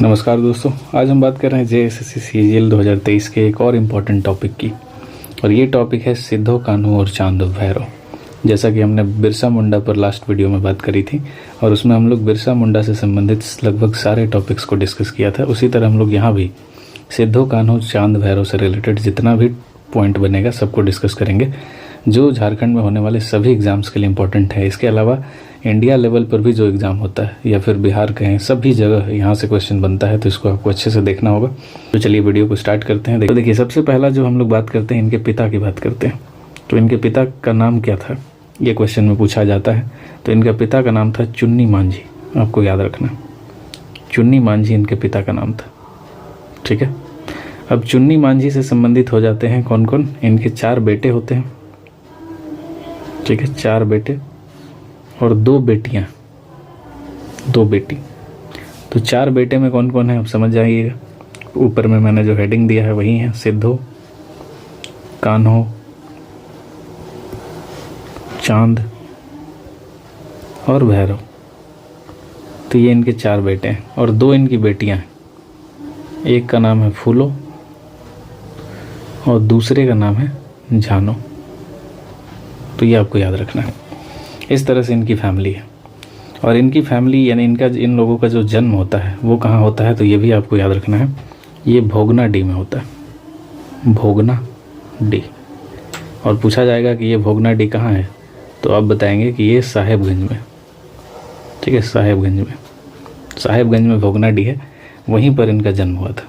नमस्कार दोस्तों, आज हम बात कर रहे हैं जेएसएससी सीजीएल 2023 के एक और इम्पॉर्टेंट टॉपिक की। और ये टॉपिक है सिद्धो कान्हू और चांद भैरव। जैसा कि हमने बिरसा मुंडा पर लास्ट वीडियो में बात करी थी और उसमें हम लोग बिरसा मुंडा से संबंधित लगभग सारे टॉपिक्स को डिस्कस किया था, उसी तरह हम लोग यहाँ भी सिद्धो कान्हू चांद भैरव से रिलेटेड जितना भी पॉइंट बनेगा सबको डिस्कस करेंगे, जो झारखंड में होने वाले सभी एग्ज़ाम्स के लिए इम्पोर्टेंट है। इसके अलावा इंडिया लेवल पर भी जो एग्ज़ाम होता है या फिर बिहार कहें, सभी जगह यहाँ से क्वेश्चन बनता है, तो इसको आपको अच्छे से देखना होगा। तो चलिए वीडियो को स्टार्ट करते हैं। देखिए, सबसे पहला जो हम लोग बात करते हैं, इनके पिता की बात करते हैं। तो इनके पिता का नाम क्या था, ये क्वेश्चन में पूछा जाता है। तो इनका पिता का नाम था चुन्नी मांझी, आपको याद रखना, चुन्नी मांझी इनके पिता का नाम था। ठीक है, अब चुन्नी मांझी से संबंधित हो जाते हैं कौन कौन। इनके 4 बेटे होते हैं। ठीक है, 4 बेटे और 2 बेटियां, 2 बेटी। तो 4 बेटे में कौन कौन है आप समझ जाइएगा। ऊपर में मैंने जो हेडिंग दिया है वही है, सिद्धो, कान्हो, चांद और भैरव। तो ये इनके 4 बेटे हैं और 2 इनकी बेटियां हैं। एक का नाम है फूलो और दूसरे का नाम है झानो। तो ये आपको याद रखना है। इस तरह से इनकी फैमिली है। और इनकी फैमिली यानी इन लोगों का जो जन्म होता है वो कहाँ होता है, तो ये भी आपको याद रखना है। ये भोगना डी में होता है, भोगना डी। और पूछा जाएगा कि ये भोगना डी कहाँ है, तो आप बताएंगे कि ये साहेबगंज में। ठीक है, साहेबगंज में भोगना डी है, वहीं पर इनका जन्म हुआ था।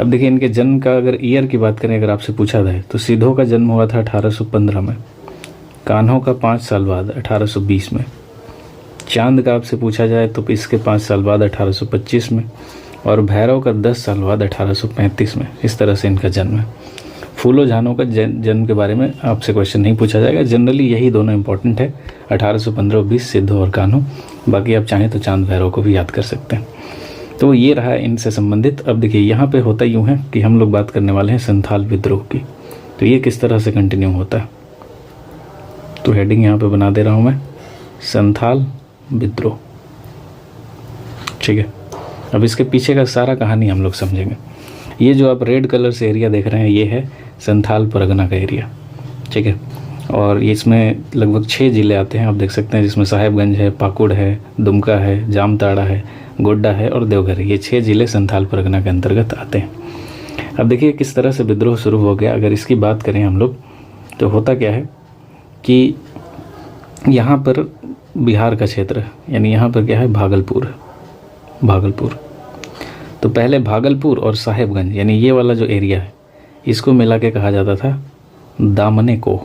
अब देखिए, इनके जन्म का अगर ईयर की बात करें, अगर आपसे पूछा जाए, तो सिद्धो का जन्म हुआ था 1815 में, कान्हो का 5 साल बाद 1820 में, चांद का आपसे पूछा जाए तो इसके 5 साल बाद 1825 में, और भैरव का 10 साल बाद 1835 में। इस तरह से इनका जन्म है। फूलो झानो का जन्म के बारे में आपसे क्वेश्चन नहीं पूछा जाएगा। जनरली यही दोनों इंपॉर्टेंट है, 1815-20 सिद्धो और कान्हो। बाकी आप चाहें तो चांद भैरव को भी याद कर सकते हैं। तो ये रहा इनसे संबंधित। अब देखिए, यहाँ पे होता यूँ है कि हम लोग बात करने वाले हैं संथाल विद्रोह की। तो ये किस तरह से कंटिन्यू होता है, तो हेडिंग यहाँ पे बना दे रहा हूँ मैं, संथाल विद्रोह। ठीक है, अब इसके पीछे का सारा कहानी हम लोग समझेंगे। ये जो आप रेड कलर से एरिया देख रहे हैं, ये है संथाल परगना का एरिया। ठीक है, और इसमें लगभग 6 ज़िले आते हैं, आप देख सकते हैं, जिसमें साहेबगंज है, पाकुड़ है, दुमका है, जामताड़ा है, गोड्डा है और देवघर है। ये 6 ज़िले संथाल परगना के अंतर्गत आते हैं। अब देखिए किस तरह से विद्रोह शुरू हो गया। अगर इसकी बात करें हम लोग, तो होता क्या है कि यहाँ पर बिहार का क्षेत्र है, यानी यहाँ पर क्या है, भागलपुर। तो पहले भागलपुर और साहेबगंज, यानी ये वाला जो एरिया है, इसको मिला के कहा जाता था दामने को।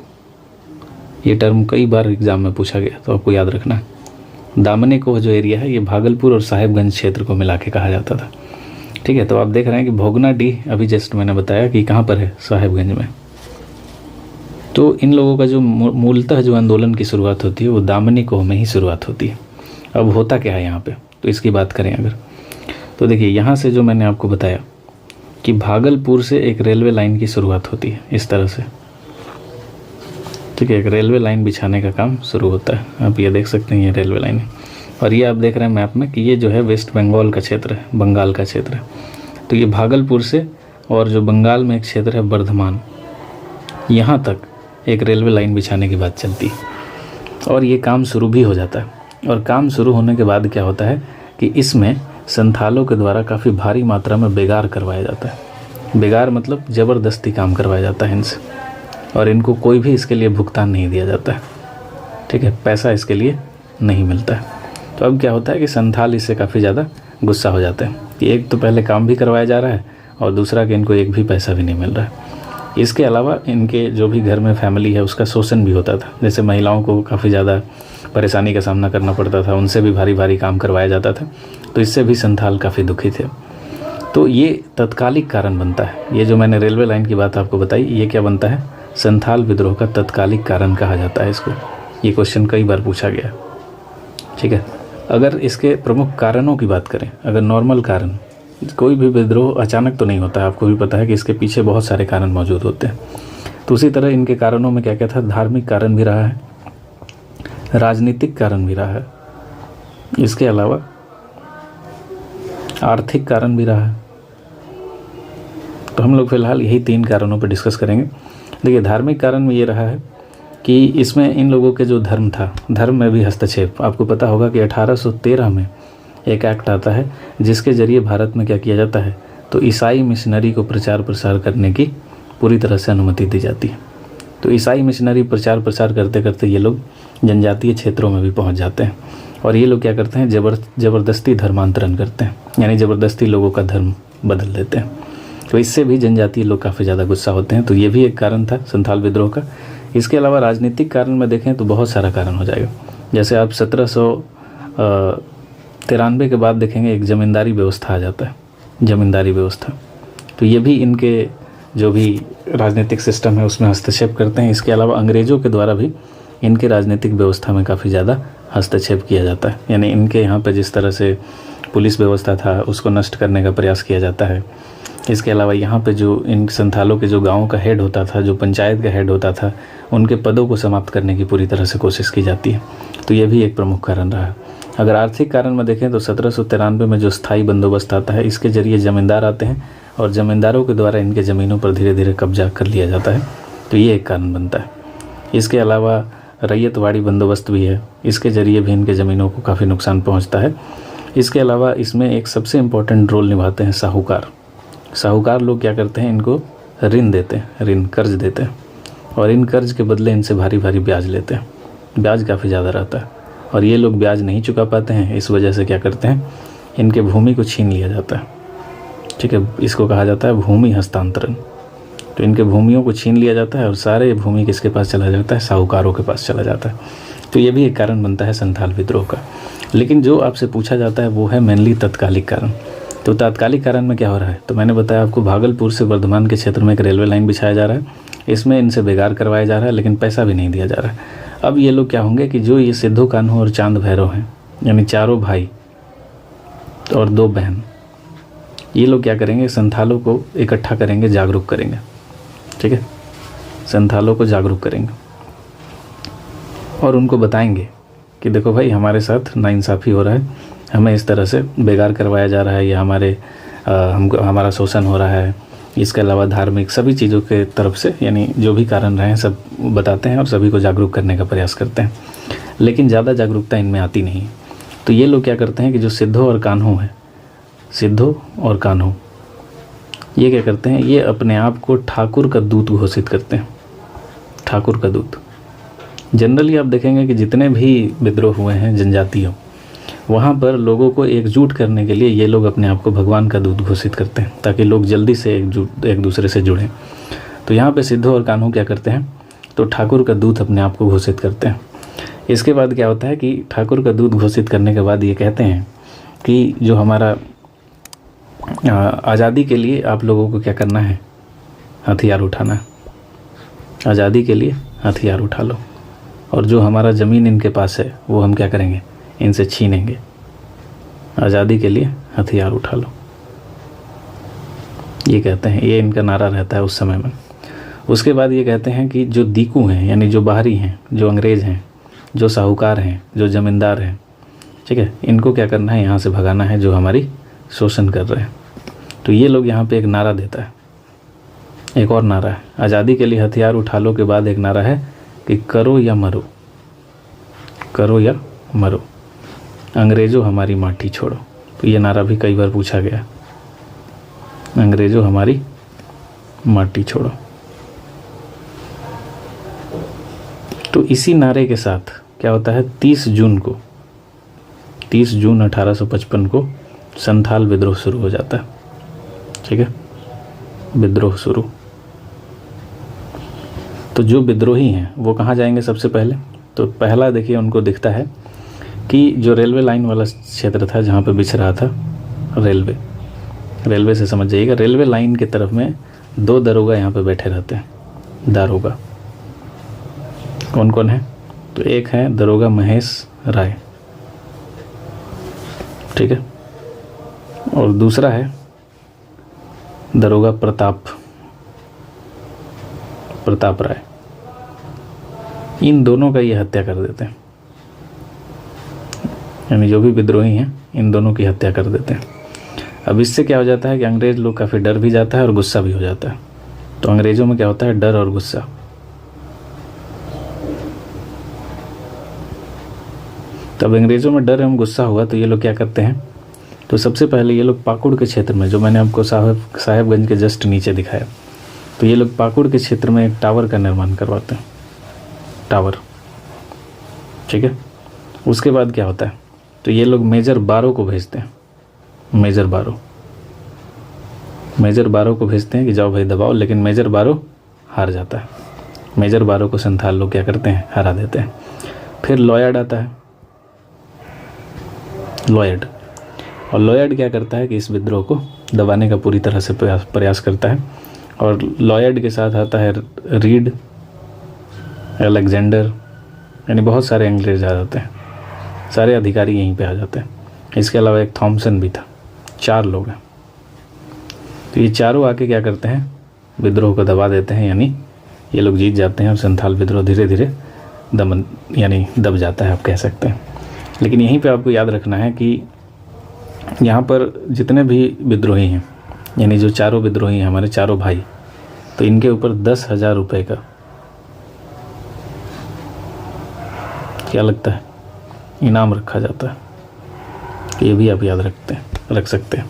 ये टर्म कई बार एग्जाम में पूछा गया, तो आपको याद रखना है। दामने को जो एरिया है, ये भागलपुर और साहेबगंज क्षेत्र को मिला के कहा जाता था। ठीक है, तो आप देख रहे हैं कि भोगना डी अभी जस्ट मैंने बताया कि कहाँ पर है, साहेबगंज में। तो इन लोगों का जो मूलतः जो आंदोलन की शुरुआत होती है वो दामनी कोह में ही शुरुआत होती है। अब होता क्या है यहाँ पे, तो इसकी बात करें अगर, तो देखिए यहाँ से जो मैंने आपको बताया कि भागलपुर से एक रेलवे लाइन की शुरुआत होती है इस तरह से। ठीक है, एक रेलवे लाइन बिछाने का काम शुरू होता है। आप ये देख सकते हैं, ये रेलवे लाइन है। और ये आप देख रहे हैं मैप में कि ये जो है वेस्ट बंगाल का क्षेत्र है, बंगाल का क्षेत्र है। तो ये भागलपुर से, और जो बंगाल में एक क्षेत्र है बर्धमान, यहाँ तक एक रेलवे लाइन बिछाने की बात चलती है। और ये काम शुरू भी हो जाता है। और काम शुरू होने के बाद क्या होता है कि इसमें संथालों के द्वारा काफ़ी भारी मात्रा में बेगार करवाया जाता है। बेगार मतलब ज़बरदस्ती काम करवाया जाता है इनसे, और इनको कोई भी इसके लिए भुगतान नहीं दिया जाता है। ठीक है, पैसा इसके लिए नहीं मिलता है। तो अब क्या होता है कि संथाल इससे काफ़ी ज़्यादा गुस्सा हो जाते हैं कि एक तो पहले काम भी करवाया जा रहा है और दूसरा कि इनको एक भी पैसा भी नहीं मिल रहा है। इसके अलावा इनके जो भी घर में फैमिली है उसका शोषण भी होता था। जैसे महिलाओं को काफ़ी ज़्यादा परेशानी का सामना करना पड़ता था, उनसे भी भारी भारी काम करवाया जाता था। तो इससे भी संथाल काफ़ी दुखी थे। तो ये तत्कालिक कारण बनता है। ये जो मैंने रेलवे लाइन की बात आपको बताई, ये क्या बनता है, संथाल विद्रोह का तत्कालिक कारण कहा जाता है इसको। ये क्वेश्चन कई बार पूछा गया। ठीक है, अगर इसके प्रमुख कारणों की बात करें, अगर नॉर्मल कारण, कोई भी विद्रोह अचानक तो नहीं होता है, आपको भी पता है कि इसके पीछे बहुत सारे कारण मौजूद होते हैं। तो उसी तरह इनके कारणों में क्या क्या था, धार्मिक कारण भी रहा है, राजनीतिक कारण भी रहा है, इसके अलावा आर्थिक कारण भी रहा है। तो हम लोग फिलहाल यही 3 कारणों पर डिस्कस करेंगे। देखिए, धार्मिक कारण में ये रहा है कि इसमें इन लोगों के जो धर्म था, धर्म में भी हस्तक्षेप। आपको पता होगा कि 1813 में एक एक्ट आता है जिसके ज़रिए भारत में क्या किया जाता है, तो ईसाई मिशनरी को प्रचार प्रसार करने की पूरी तरह से अनुमति दी जाती है। तो ईसाई मिशनरी प्रचार प्रसार करते करते ये लोग जनजातीय क्षेत्रों में भी पहुंच जाते हैं और ये लोग क्या करते हैं, ज़बरदस्ती धर्मांतरण करते हैं, यानी ज़बरदस्ती लोगों का धर्म बदल देते हैं। तो इससे भी जनजातीय लोग काफ़ी ज़्यादा गुस्सा होते हैं। तो ये भी एक कारण था संथाल विद्रोह का। इसके अलावा राजनीतिक कारण में देखें तो बहुत सारा कारण हो जाएगा। जैसे आप 1793 के बाद देखेंगे एक ज़मींदारी व्यवस्था आ जाता है, ज़मींदारी व्यवस्था। तो ये भी इनके जो भी राजनीतिक सिस्टम है उसमें हस्तक्षेप करते हैं। इसके अलावा अंग्रेज़ों के द्वारा भी इनके राजनीतिक व्यवस्था में काफ़ी ज़्यादा हस्तक्षेप किया जाता है, यानी इनके यहाँ पे जिस तरह से पुलिस व्यवस्था था उसको नष्ट करने का प्रयास किया जाता है। इसके अलावा यहाँ पे जो इन संथालों के जो गाँव का हेड होता था, जो पंचायत का हेड होता था, उनके पदों को समाप्त करने की पूरी तरह से कोशिश की जाती है। तो ये भी एक प्रमुख कारण रहा। अगर आर्थिक कारण में देखें तो 1793 में जो स्थायी बंदोबस्त आता है, इसके ज़रिए ज़मींदार आते हैं और ज़मींदारों के द्वारा इनके ज़मीनों पर धीरे धीरे कब्जा कर लिया जाता है। तो ये एक कारण बनता है। इसके अलावा रैयतवाड़ी बंदोबस्त भी है, इसके ज़रिए भी इनके ज़मीनों को काफ़ी नुकसान पहुँचता है। इसके अलावा इसमें एक सबसे इम्पॉर्टेंट रोल निभाते हैं साहूकार। साहूकार लोग क्या करते हैं, इनको ऋण देते हैं, ऋण कर्ज देते हैं और इन कर्ज के बदले इनसे भारी भारी ब्याज लेते हैं। ब्याज काफ़ी ज़्यादा रहता है और ये लोग ब्याज नहीं चुका पाते हैं। इस वजह से क्या करते हैं, इनके भूमि को छीन लिया जाता है। ठीक है, इसको कहा जाता है भूमि हस्तांतरण। तो इनके भूमियों को छीन लिया जाता है और सारे भूमि किसके पास चला जाता है, साहूकारों के पास चला जाता है। तो ये भी एक कारण बनता है संथाल विद्रोह का। लेकिन जो आपसे पूछा जाता है वो है मेनली तत्कालिक कारण। तो तात्कालिक कारण में क्या हो रहा है, तो मैंने बताया आपको भागलपुर से वर्धमान के क्षेत्र में एक रेलवे लाइन बिछाया जा रहा है। इसमें इनसे बेगार करवाया जा रहा है लेकिन पैसा भी नहीं दिया जा रहा है। अब ये लोग क्या होंगे कि जो ये सिद्धू कान्हू और चांद भैरव हैं, यानी चारों भाई और 2 बहन, ये लोग क्या करेंगे, संथालों को इकट्ठा करेंगे, जागरूक करेंगे। ठीक है, संथालों को जागरूक करेंगे और उनको बताएंगे कि देखो भाई, हमारे साथ नाइंसाफ़ी हो रहा है, हमें इस तरह से बेगार करवाया जा रहा है या हमारा शोषण हो रहा है। इसके अलावा धार्मिक सभी चीज़ों के तरफ से, यानी जो भी कारण रहे हैं सब बताते हैं और सभी को जागरूक करने का प्रयास करते हैं। लेकिन ज़्यादा जागरूकता इनमें आती नहीं। तो ये लोग क्या करते हैं कि जो सिद्धू और कान्हू हैं, सिद्धू और कान्हू ये क्या करते हैं, ये अपने आप को ठाकुर का दूत घोषित करते हैं। ठाकुर का दूत। जनरली आप देखेंगे कि जितने भी विद्रोह हुए हैं जनजातियों, वहाँ पर लोगों को एकजुट करने के लिए ये लोग अपने आप को भगवान का दूत घोषित करते हैं ताकि लोग जल्दी से एक दूसरे से जुड़ें। तो यहाँ पे सिद्धू और कान्हू क्या करते हैं, तो ठाकुर का दूत अपने आप को घोषित करते हैं। इसके बाद क्या होता है कि ठाकुर का दूत घोषित करने के बाद ये कहते हैं कि जो हमारा आज़ादी के लिए आप लोगों को क्या करना है, हथियार उठाना है। आज़ादी के लिए हथियार उठा लो और जो हमारा ज़मीन इनके पास है वो हम क्या करेंगे, इनसे छीनेंगे। आज़ादी के लिए हथियार उठा लो, ये कहते हैं। ये इनका नारा रहता है उस समय में। उसके बाद ये कहते हैं कि जो दीकू हैं, यानी जो बाहरी हैं, जो अंग्रेज़ हैं, जो साहूकार हैं, जो ज़मींदार हैं, ठीक है, इनको क्या करना है, यहाँ से भगाना है, जो हमारी शोषण कर रहे हैं। तो ये लोग यहाँ पे एक नारा देता है, एक और नारा है, आज़ादी के लिए हथियार उठा लो के बाद एक नारा है कि करो या मरो, करो या मरो, अंग्रेज़ों हमारी माटी छोड़ो। तो ये नारा भी कई बार पूछा गया, अंग्रेज़ों हमारी माटी छोड़ो। तो इसी नारे के साथ क्या होता है, 30 जून 1855 को संथाल विद्रोह शुरू हो जाता है। ठीक है, विद्रोह शुरू। तो जो विद्रोही हैं वो कहाँ जाएंगे सबसे पहले, तो पहला देखिए उनको दिखता है कि जो रेलवे लाइन वाला क्षेत्र था जहाँ पे बिछ रहा था रेलवे से समझ जाइएगा, रेलवे लाइन की तरफ में 2 दरोगा यहाँ पे बैठे रहते हैं। दारोगा कौन कौन है, तो एक है दरोगा महेश राय, ठीक है, और दूसरा है दरोगा प्रताप राय। इन दोनों का ये हत्या कर देते हैं, यानी जो भी विद्रोही हैं इन दोनों की हत्या कर देते हैं। अब इससे क्या हो जाता है कि अंग्रेज़ लोग काफ़ी डर भी जाता है और गुस्सा भी हो जाता है। तो अंग्रेज़ों में क्या होता है, डर और गुस्सा। तब अंग्रेज़ों में डर एवं गुस्सा हुआ तो ये लोग क्या करते हैं, तो सबसे पहले ये लोग पाकुड़ के क्षेत्र में, जो मैंने आपको साहेबगंज के जस्ट नीचे दिखाया, तो ये लोग पाकुड़ के क्षेत्र में एक टावर का निर्माण करवाते हैं, टावर, ठीक है। उसके बाद क्या होता है, तो ये लोग मेजर बारो को भेजते हैं, मेजर बारो को भेजते हैं कि जाओ भाई दबाओ, लेकिन मेजर बारो हार जाता है। मेजर बारो को संथाल लोग क्या करते हैं, हरा देते हैं। फिर लॉयड आता है, लॉयड, और लॉयड क्या करता है कि इस विद्रोह को दबाने का पूरी तरह से प्रयास करता है। और लॉयड के साथ आता है रीड, अलेक्जेंडर, यानी बहुत सारे अंग्रेज आ जाते हैं, सारे अधिकारी यहीं पे आ जाते हैं। इसके अलावा एक थॉमसन भी था, 4 लोग हैं। तो ये चारों आके क्या करते हैं, विद्रोह को दबा देते हैं, यानी ये लोग जीत जाते हैं और संथाल विद्रोह धीरे धीरे दब जाता है, आप कह सकते हैं। लेकिन यहीं पे आपको याद रखना है कि यहाँ पर जितने भी विद्रोही हैं, यानी जो चारों विद्रोही हैं, हमारे चारों भाई, तो इनके ऊपर 10,000 रुपये का, क्या लगता है, इनाम रखा जाता है। ये भी आप याद रख सकते हैं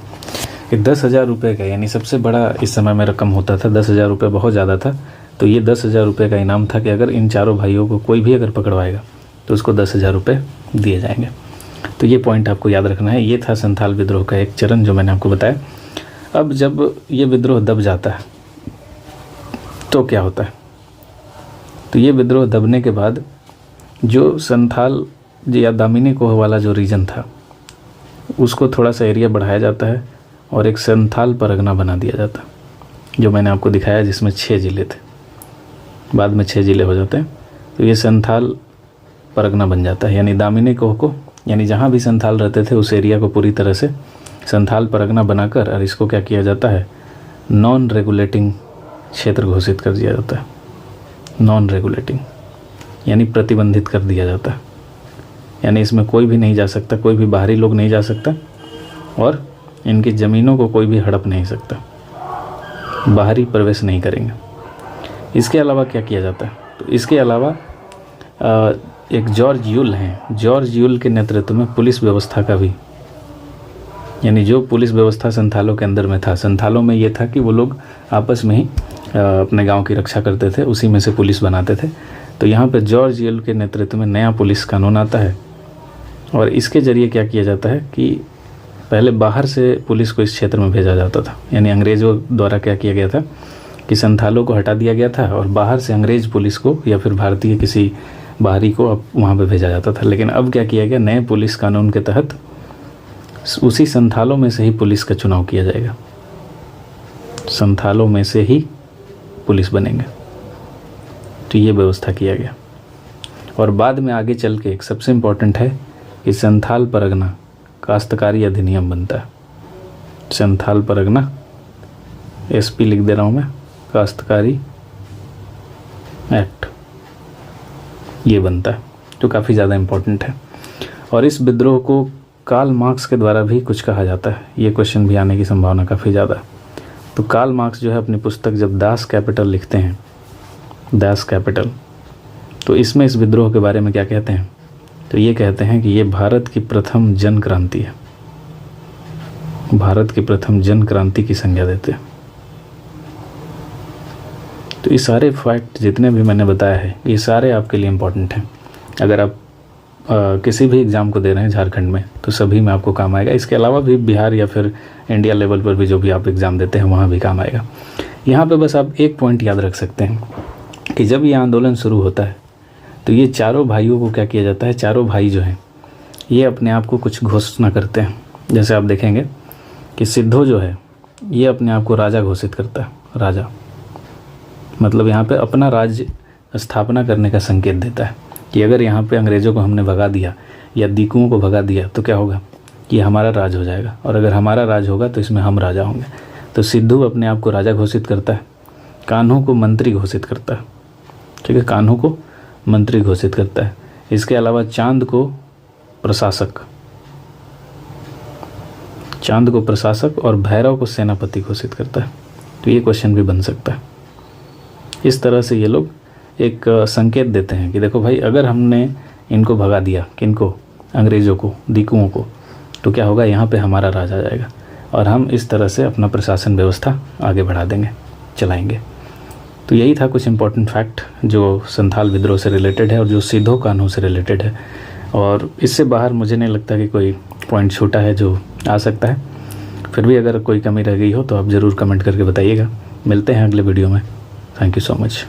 कि 10,000 रुपये का, यानी सबसे बड़ा इस समय में रकम होता था। 10,000 रुपये बहुत ज़्यादा था, तो ये 10,000 रुपये का इनाम था कि अगर इन चारों भाइयों को कोई भी अगर पकड़वाएगा तो उसको 10,000 रुपये दिए जाएंगे। तो ये पॉइंट आपको याद रखना है। ये था संथाल विद्रोह का एक चरण जो मैंने आपको बताया। अब जब ये विद्रोह दब जाता है तो क्या होता है, तो ये विद्रोह दबने के बाद जो संथाल या दामिनी कोह वाला जो रीजन था, उसको थोड़ा सा एरिया बढ़ाया जाता है और एक संथाल परगना बना दिया जाता है, जो मैंने आपको दिखाया, जिसमें 6 ज़िले थे, बाद में 6 ज़िले हो जाते हैं। तो ये संथाल परगना बन जाता है, यानी दामिनी कोह को, यानी जहाँ भी संथाल रहते थे उस एरिया को पूरी तरह से संथाल परगना बनाकर, और इसको क्या किया जाता है, नॉन रेगुलेटिंग क्षेत्र घोषित कर दिया जाता है। नॉन रेगुलेटिंग यानी प्रतिबंधित कर दिया जाता है, यानी इसमें कोई भी नहीं जा सकता, कोई भी बाहरी लोग नहीं जा सकता, और इनकी ज़मीनों को कोई भी हड़प नहीं सकता, बाहरी प्रवेश नहीं करेंगे। इसके अलावा क्या किया जाता है, तो इसके अलावा एक जॉर्ज यूल हैं, जॉर्ज यूल के नेतृत्व में पुलिस व्यवस्था का भी, यानी जो पुलिस व्यवस्था संथालों के अंदर में था, संथालों में ये था कि वो लोग आपस में ही अपने गांव की रक्षा करते थे, उसी में से पुलिस बनाते थे। तो यहाँ पे जॉर्ज यूल के नेतृत्व में नया पुलिस कानून आता है, और इसके ज़रिए क्या किया जाता है कि पहले बाहर से पुलिस को इस क्षेत्र में भेजा जाता था, यानी अंग्रेज़ों द्वारा क्या किया गया था कि संथालों को हटा दिया गया था और बाहर से अंग्रेज़ पुलिस को या फिर भारतीय किसी बाहरी को अब वहाँ पे भेजा जाता था। लेकिन अब क्या किया गया, नए पुलिस कानून के तहत उसी संथालों में से ही पुलिस का चुनाव किया जाएगा, संथालों में से ही पुलिस बनेंगे। तो ये व्यवस्था किया गया। और बाद में आगे चल के एक सबसे इम्पोर्टेंट है कि संथाल परगना काश्तकारी अधिनियम बनता है। संथाल परगना, एसपी लिख दे रहा हूँ मैं, काश्तकारी एक्ट, ये बनता है, जो काफ़ी ज़्यादा इम्पोर्टेंट है। और इस विद्रोह को कार्ल मार्क्स के द्वारा भी कुछ कहा जाता है, ये क्वेश्चन भी आने की संभावना काफ़ी ज़्यादा है। तो कार्ल मार्क्स जो है अपनी पुस्तक जब दास कैपिटल लिखते हैं, दास कैपिटल, तो इसमें इस विद्रोह के बारे में क्या कहते हैं, तो ये कहते हैं कि ये भारत की प्रथम जन क्रांति है, भारत की प्रथम जन क्रांति की संज्ञा देते हैं। तो ये सारे फैक्ट जितने भी मैंने बताया है, ये सारे आपके लिए इम्पोर्टेंट हैं। अगर आप किसी भी एग्ज़ाम को दे रहे हैं झारखंड में, तो सभी में आपको काम आएगा। इसके अलावा भी बिहार या फिर इंडिया लेवल पर भी जो भी आप एग्ज़ाम देते हैं वहाँ भी काम आएगा। यहाँ पे बस आप एक पॉइंट याद रख सकते हैं कि जब ये आंदोलन शुरू होता है तो ये चारों भाइयों को क्या किया जाता है, चारों भाई जो हैं ये अपने आप को कुछ घोषणा करते हैं। जैसे आप देखेंगे कि सिद्धो जो है ये अपने आप को राजा घोषित करता है, राजा, मतलब यहाँ पे अपना राज्य स्थापना करने का संकेत देता है कि अगर यहाँ पे अंग्रेज़ों को हमने भगा दिया या दीकुओं को भगा दिया तो क्या होगा, ये हमारा राज हो जाएगा, और अगर हमारा राज होगा तो इसमें हम राजा होंगे। तो सिद्धू अपने आप को राजा घोषित करता है, कान्हों को मंत्री घोषित करता है, ठीक है, कान्हों को मंत्री घोषित करता है। इसके अलावा चांद को प्रशासक, चांद को प्रशासक और भैरव को सेनापति घोषित करता है। तो ये क्वेश्चन भी बन सकता है। इस तरह से ये लोग एक संकेत देते हैं कि देखो भाई, अगर हमने इनको भगा दिया, किनको, अंग्रेज़ों को, दीकुओं को, तो क्या होगा, यहाँ पे हमारा राज आ जाएगा और हम इस तरह से अपना प्रशासन व्यवस्था आगे बढ़ा देंगे, चलाएंगे। तो यही था कुछ इम्पोर्टेंट फैक्ट जो संथाल विद्रोह से रिलेटेड है और जो सिद्धो कान्हू से रिलेटेड है। और इससे बाहर मुझे नहीं लगता कि कोई पॉइंट छूटा है जो आ सकता है। फिर भी अगर कोई कमी रह गई हो तो आप ज़रूर कमेंट करके बताइएगा। मिलते हैं अगले वीडियो में। Thank you so much.